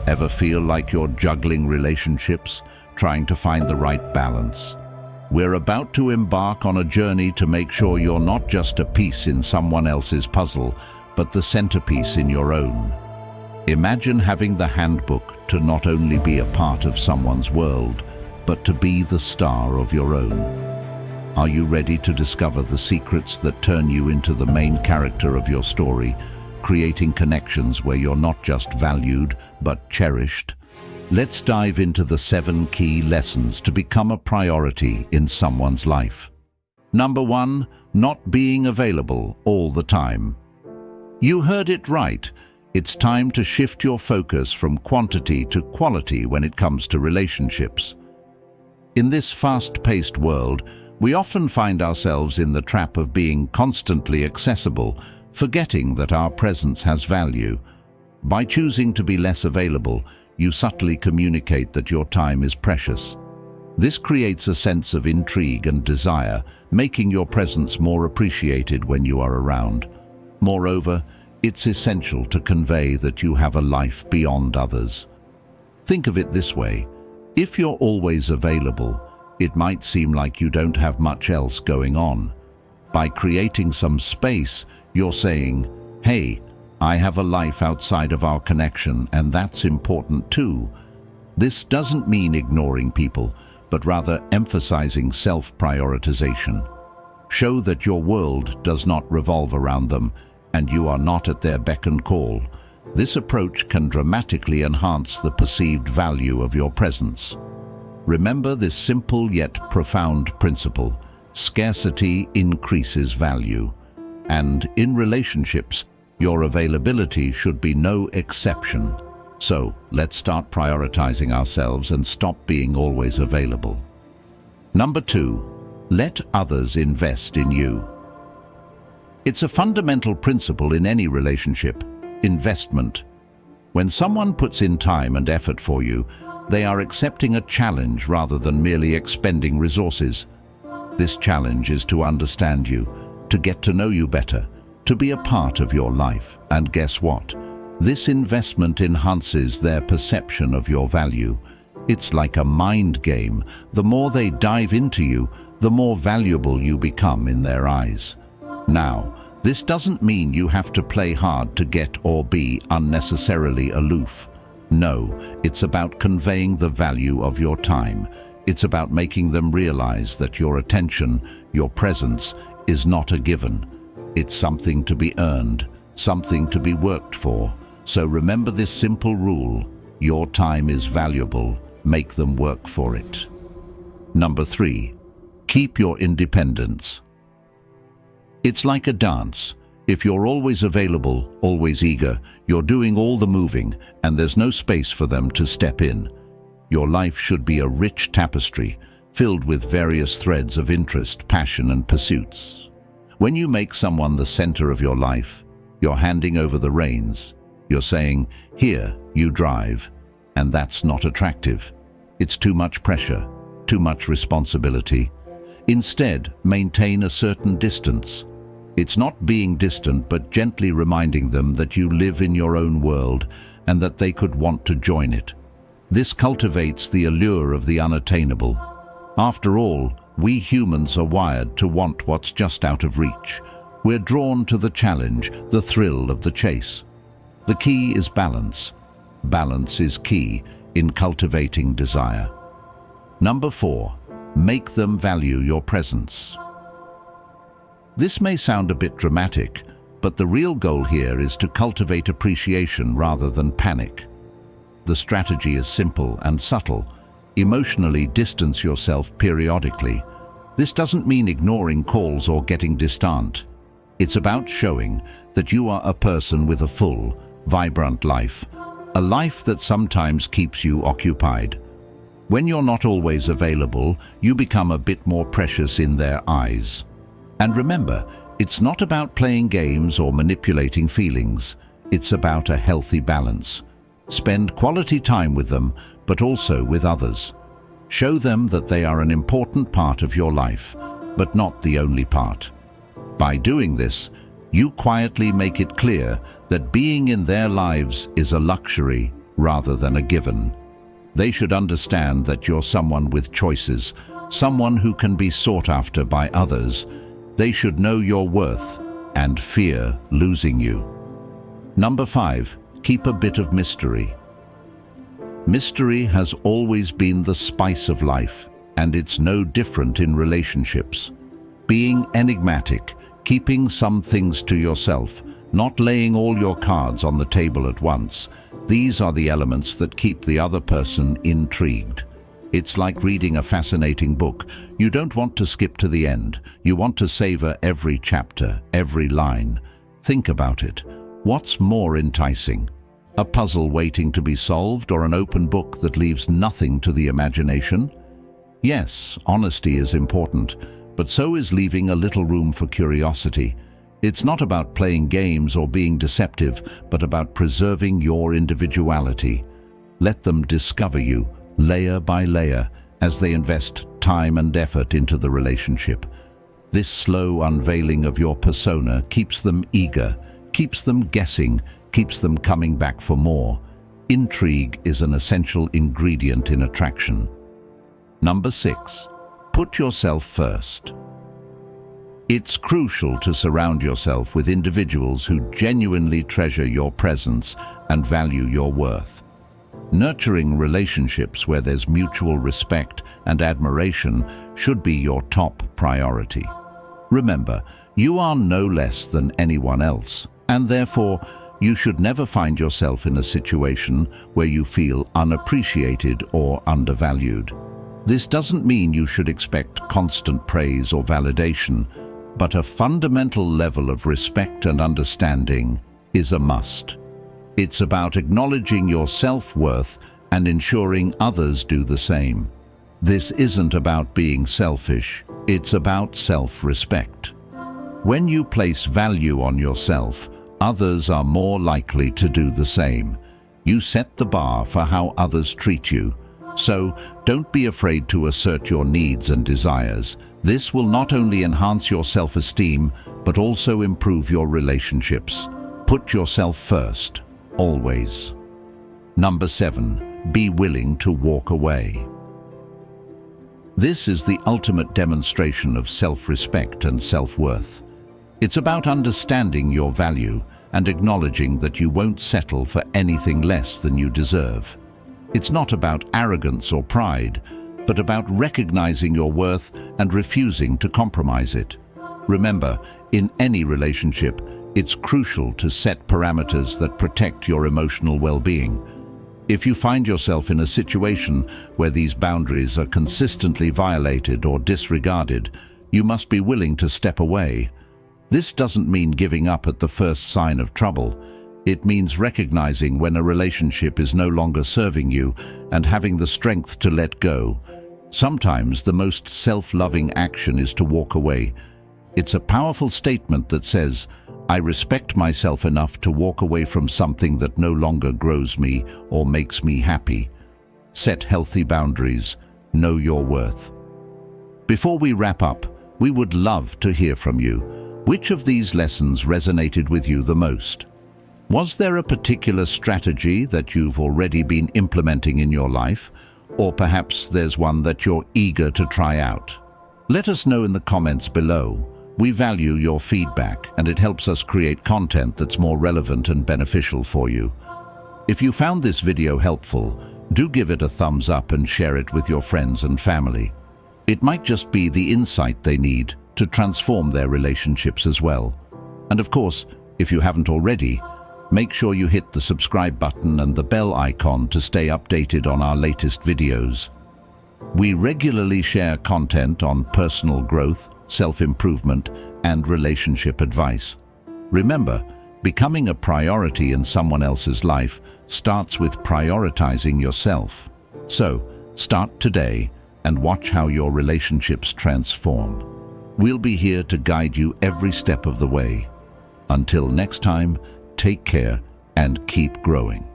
Ever feel like you're juggling relationships, trying to find the right balance? We're about to embark on a journey to make sure you're not just a piece in someone else's puzzle, but the centerpiece in your own. Imagine having the handbook to not only be a part of someone's world, but to be the star of your own. Are you ready to discover the secrets that turn you into the main character of your story, creating connections where you're not just valued, but cherished? Let's dive into the 7 key lessons to become a priority in someone's life. Number 1, not being available all the time. You heard it right. It's time to shift your focus from quantity to quality when it comes to relationships. In this fast-paced world, we often find ourselves in the trap of being constantly accessible, forgetting that our presence has value. By choosing to be less available, you subtly communicate that your time is precious. This creates a sense of intrigue and desire, making your presence more appreciated when you are around. Moreover, it's essential to convey that you have a life beyond others. Think of it this way: if you're always available, it might seem like you don't have much else going on. By creating some space, you're saying, "Hey, I have a life outside of our connection, and that's important too." This doesn't mean ignoring people, but rather emphasizing self-prioritization. Show that your world does not revolve around them, and you are not at their beck and call. This approach can dramatically enhance the perceived value of your presence. Remember this simple yet profound principle: scarcity increases value. And in relationships, your availability should be no exception. So, let's start prioritizing ourselves and stop being always available. Number 2, let others invest in you. It's a fundamental principle in any relationship: investment. When someone puts in time and effort for you, they are accepting a challenge rather than merely expending resources. This challenge is to understand you, to get to know you better, to be a part of your life. And guess what? This investment enhances their perception of your value. It's like a mind game. The more they dive into you, the more valuable you become in their eyes. Now, this doesn't mean you have to play hard to get or be unnecessarily aloof. No, it's about conveying the value of your time. It's about making them realize that your attention, your presence, is not a given. It's something to be earned, something to be worked for. So remember this simple rule: your time is valuable. Make them work for it. Number 3, keep your independence. It's like a dance. If you're always available, always eager, you're doing all the moving, and there's no space for them to step in. Your life should be a rich tapestry, filled with various threads of interest, passion, and pursuits. When you make someone the center of your life, you're handing over the reins. You're saying, "Here, you drive." And that's not attractive. It's too much pressure, too much responsibility. Instead, maintain a certain distance. It's not being distant, but gently reminding them that you live in your own world and that they could want to join it. This cultivates the allure of the unattainable. After all, we humans are wired to want what's just out of reach. We're drawn to the challenge, the thrill of the chase. The key is balance. Balance is key in cultivating desire. Number 4, make them value your presence. This may sound a bit dramatic, but the real goal here is to cultivate appreciation rather than panic. The strategy is simple and subtle. Emotionally distance yourself periodically. This doesn't mean ignoring calls or getting distant. It's about showing that you are a person with a full, vibrant life, a life that sometimes keeps you occupied. When you're not always available, you become a bit more precious in their eyes. And remember, it's not about playing games or manipulating feelings. It's about a healthy balance. Spend quality time with them, but also with others. Show them that they are an important part of your life, but not the only part. By doing this, you quietly make it clear that being in their lives is a luxury, rather than a given. They should understand that you're someone with choices, someone who can be sought after by others. They should know your worth and fear losing you. Number 5, keep a bit of mystery. Mystery has always been the spice of life, and it's no different in relationships. Being enigmatic, keeping some things to yourself, not laying all your cards on the table at once, these are the elements that keep the other person intrigued. It's like reading a fascinating book. You don't want to skip to the end. You want to savor every chapter, every line. Think about it. What's more enticing? A puzzle waiting to be solved, or an open book that leaves nothing to the imagination? Yes, honesty is important, but so is leaving a little room for curiosity. It's not about playing games or being deceptive, but about preserving your individuality. Let them discover you, layer by layer, as they invest time and effort into the relationship. This slow unveiling of your persona keeps them eager, keeps them guessing, keeps them coming back for more. Intrigue is an essential ingredient in attraction. Number 6, put yourself first. It's crucial to surround yourself with individuals who genuinely treasure your presence and value your worth. Nurturing relationships where there's mutual respect and admiration should be your top priority. Remember, you are no less than anyone else, and therefore you should never find yourself in a situation where you feel unappreciated or undervalued. This doesn't mean you should expect constant praise or validation, but a fundamental level of respect and understanding is a must. It's about acknowledging your self-worth and ensuring others do the same. This isn't about being selfish, it's about self-respect. When you place value on yourself, others are more likely to do the same. You set the bar for how others treat you. So, don't be afraid to assert your needs and desires. This will not only enhance your self-esteem, but also improve your relationships. Put yourself first, always. Number 7, be willing to walk away. This is the ultimate demonstration of self-respect and self-worth. It's about understanding your value and acknowledging that you won't settle for anything less than you deserve. It's not about arrogance or pride, but about recognizing your worth and refusing to compromise it. Remember, in any relationship, it's crucial to set parameters that protect your emotional well-being. If you find yourself in a situation where these boundaries are consistently violated or disregarded, you must be willing to step away. This doesn't mean giving up at the first sign of trouble. It means recognizing when a relationship is no longer serving you and having the strength to let go. Sometimes the most self-loving action is to walk away. It's a powerful statement that says, I respect myself enough to walk away from something that no longer grows me or makes me happy. Set healthy boundaries. Know your worth. Before we wrap up, we would love to hear from you. Which of these lessons resonated with you the most? Was there a particular strategy that you've already been implementing in your life? Or perhaps there's one that you're eager to try out? Let us know in the comments below. We value your feedback, and it helps us create content that's more relevant and beneficial for you. If you found this video helpful, do give it a thumbs up and share it with your friends and family. It might just be the insight they need to transform their relationships as well. And of course, if you haven't already, make sure you hit the subscribe button and the bell icon to stay updated on our latest videos. We regularly share content on personal growth, self-improvement, and relationship advice. Remember, becoming a priority in someone else's life starts with prioritizing yourself. So, start today and watch how your relationships transform. We'll be here to guide you every step of the way. Until next time, take care and keep growing.